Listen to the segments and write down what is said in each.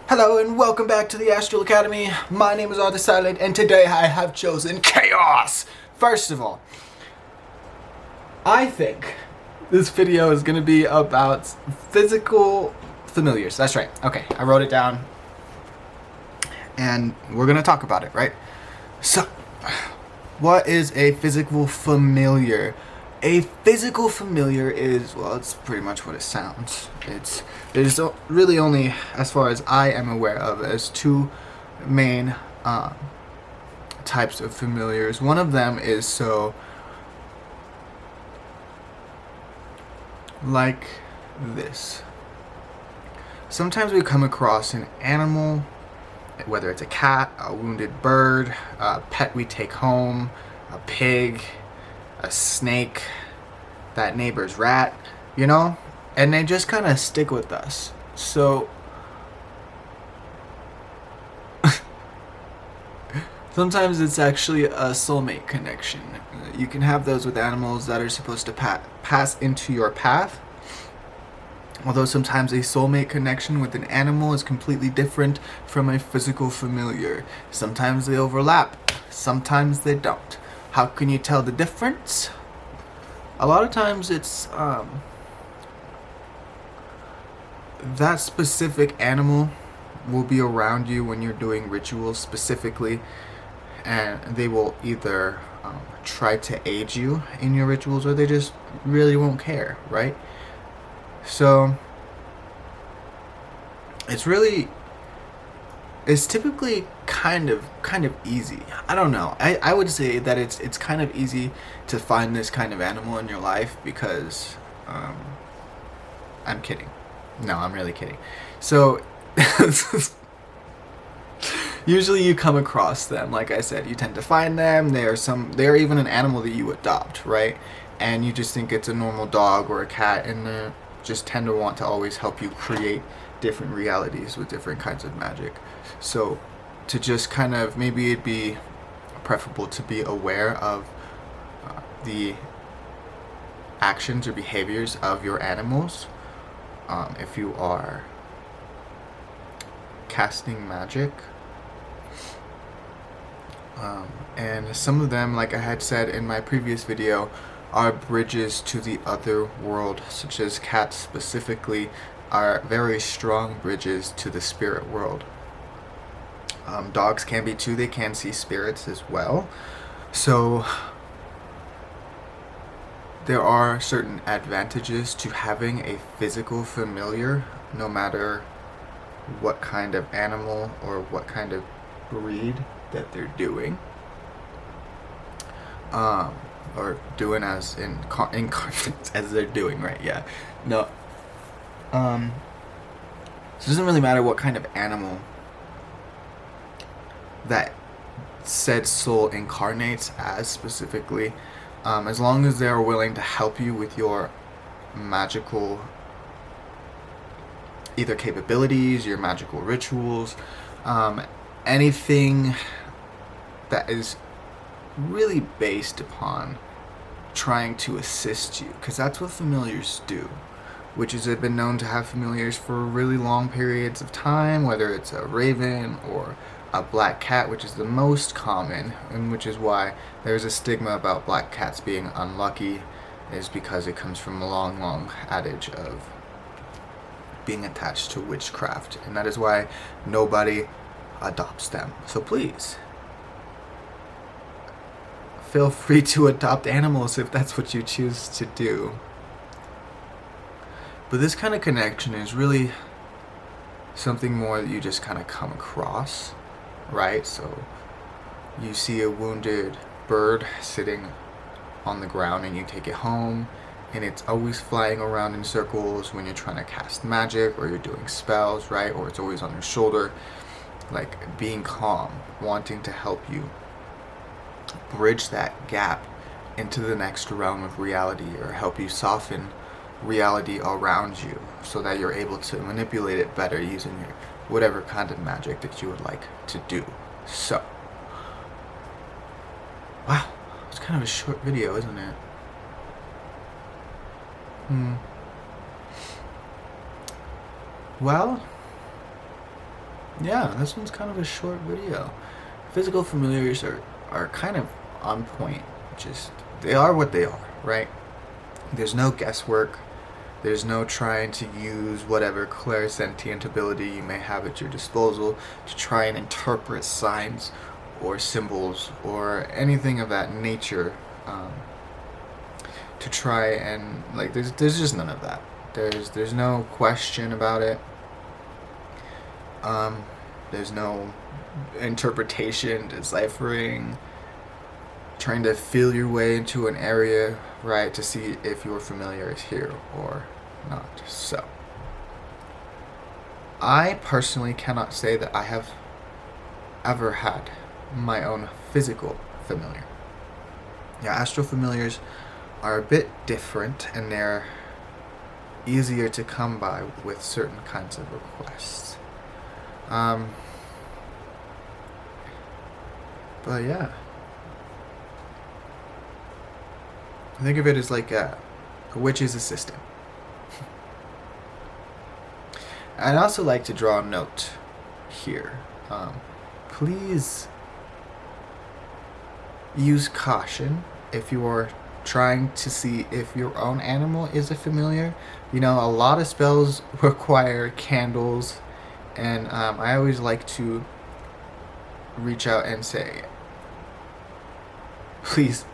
Hello and welcome back to the Astral Academy. My name is Arthur Silent and today I have chosen chaos. First of all, I think this video is going to be about physical familiars. That's right. Okay, I wrote it down and we're going to talk about it, right? So, what is a physical familiar? A physical familiar is, well, it's pretty much what it sounds. There's really only, as far as I am aware of, as two main types of familiars. One of them is like this. Sometimes we come across an animal, whether it's a cat, a wounded bird, a pet we take home, a pig, a snake, that neighbor's rat, you know? And they just kind of stick with us. So sometimes it's actually a soulmate connection. You can have those with animals that are supposed to pass into your path. Although sometimes a soulmate connection with an animal is completely different from a physical familiar. Sometimes they overlap, sometimes they don't. How can you tell the difference? A lot of times it's that specific animal will be around you when you're doing rituals specifically, and they will either try to aid you in your rituals or they just really won't care, right? So it's typically kind of easy. I don't know. I would say that it's kind of easy to find this kind of animal in your life because I'm kidding. No, I'm really kidding. So usually you come across them. Like I said, you tend to find them. They're even an animal that you adopt, right? And you just think it's a normal dog or a cat, and they just tend to want to always help you create different realities with different kinds of magic. So to just kind of, maybe it'd be preferable to be aware of the actions or behaviors of your animals if you are casting magic. And some of them, like I had said in my previous video, are bridges to the other world, such as cats specifically are very strong bridges to the spirit world. Dogs can be too. They can see spirits as well. So there are certain advantages to having a physical familiar, no matter what kind of animal or what kind of breed that they're doing. Or doing as as they're doing, right? Yeah. No. So it doesn't really matter what kind of animal that said soul incarnates as specifically, as long as they're willing to help you with your magical either capabilities, your magical rituals, anything that is really based upon trying to assist you, because that's what familiars do. Witches have been known to have familiars for really long periods of time, whether it's a raven or a black cat, which is the most common, and which is why there's a stigma about black cats being unlucky, is because it comes from a long adage of being attached to witchcraft, and that is why nobody adopts them. So please, feel free to adopt animals if that's what you choose to do. But this kind of connection is really something more that you just kind of come across, right? So you see a wounded bird sitting on the ground and you take it home, and it's always flying around in circles when you're trying to cast magic or you're doing spells, right? Or it's always on your shoulder, like being calm, wanting to help you bridge that gap into the next realm of reality, or help you soften reality around you so that you're able to manipulate it better using your whatever kind of magic that you would like to do. So, wow, it's kind of a short video, isn't it? Well, yeah, this one's kind of a short video. Physical familiars are kind of on point. Just, they are what they are, right? There's no guesswork. There's no trying to use whatever clairsentient ability you may have at your disposal to try and interpret signs or symbols or anything of that nature. To try and, like, there's just none of that. There's no question about it. There's no interpretation, deciphering, trying to feel your way into an area, right, to see if your familiar is here or not. So, I personally cannot say that I have ever had my own physical familiar. Yeah, astral familiars are a bit different, and they're easier to come by with certain kinds of requests. But yeah, think of it as like a witch's assistant. I'd also like to draw a note here. Please use caution if you're trying to see if your own animal is a familiar. You know, a lot of spells require candles, and I always like to reach out and say, please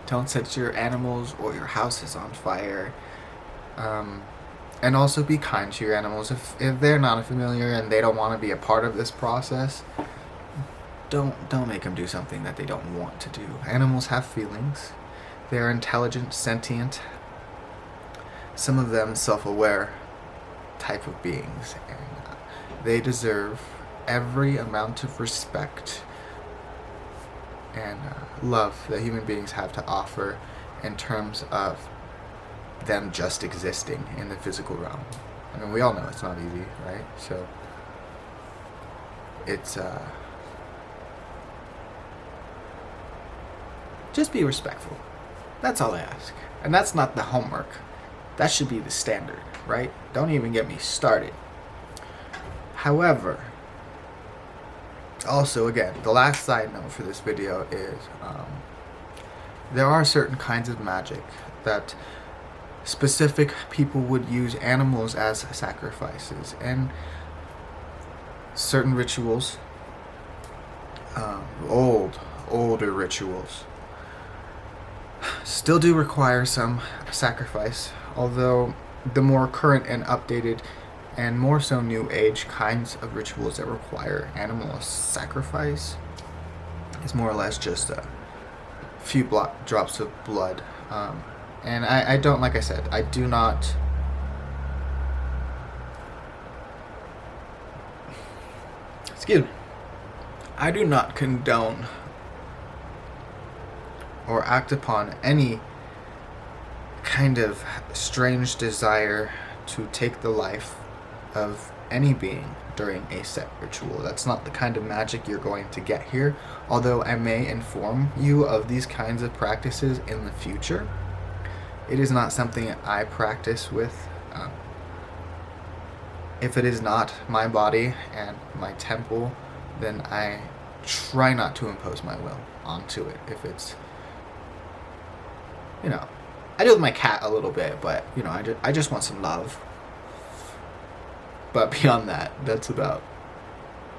don't set your animals or your houses on fire. And also be kind to your animals. If they're not a familiar and they don't want to be a part of this process, don't make them do something that they don't want to do. Animals have feelings. They're intelligent, sentient, some of them self-aware type of beings, and they deserve every amount of respect and love that human beings have to offer in terms of them just existing in the physical realm. I mean, we all know it's not easy, right? So it's just be respectful. That's all I ask. And that's not the homework. That should be the standard, right? Don't even get me started. However, also, again, the last side note for this video is there are certain kinds of magic that specific people would use animals as sacrifices, and certain rituals, older rituals, still do require some sacrifice, although the more current and updated and more so new age kinds of rituals that require animal sacrifice is more or less just a few drops of blood. And I don't, like I said, I do not excuse me, I do not condone or act upon any kind of strange desire to take the life of any being during a set ritual. That's not the kind of magic you're going to get here, although I may inform you of these kinds of practices in the future. It is not something I practice with. If it is not my body and my temple, then I try not to impose my will onto it. If it's, you know, I do with my cat a little bit, but, you know, I just want some love. But beyond that, that's about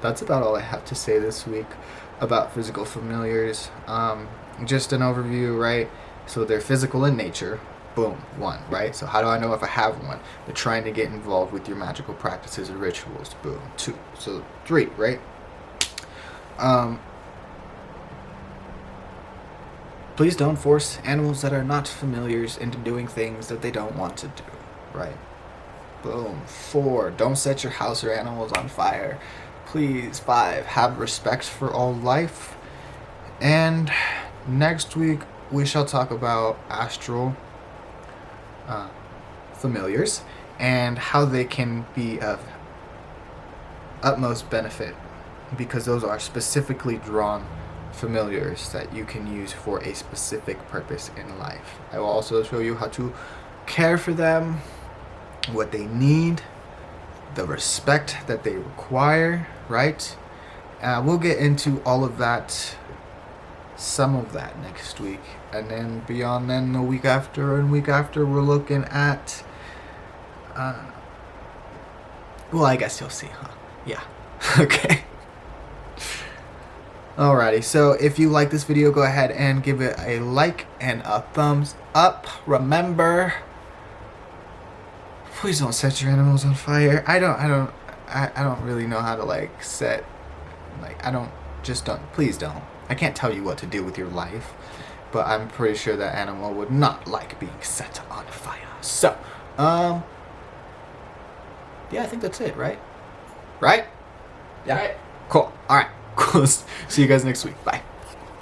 all I have to say this week about physical familiars. Just an overview, right? So they're physical in nature. Boom, 1, right? So how do I know if I have one? They're trying to get involved with your magical practices or rituals. Boom, 2. So 3, right? Please don't force animals that are not familiars into doing things that they don't want to do, right? Boom. 4, don't set your house or animals on fire. Please. 5, have respect for all life. And next week we shall talk about astral familiars and how they can be of utmost benefit, because those are specifically drawn familiars that you can use for a specific purpose in life. I will also show you how to care for them, what they need, the respect that they require, right? We'll get into all of that, some of that next week. And then beyond then, the week after and week after, we're looking at... well, I guess you'll see, huh? Yeah. Okay. Alrighty, so if you like this video, go ahead and give it a like and a thumbs up. Remember, please don't set your animals on fire. I don't really know how to like set, like, please don't. I can't tell you what to do with your life, but I'm pretty sure that animal would not like being set on fire. So, yeah, I think that's it, right? Right? Yeah. Right. Cool. All right. Cool. See you guys next week. Bye.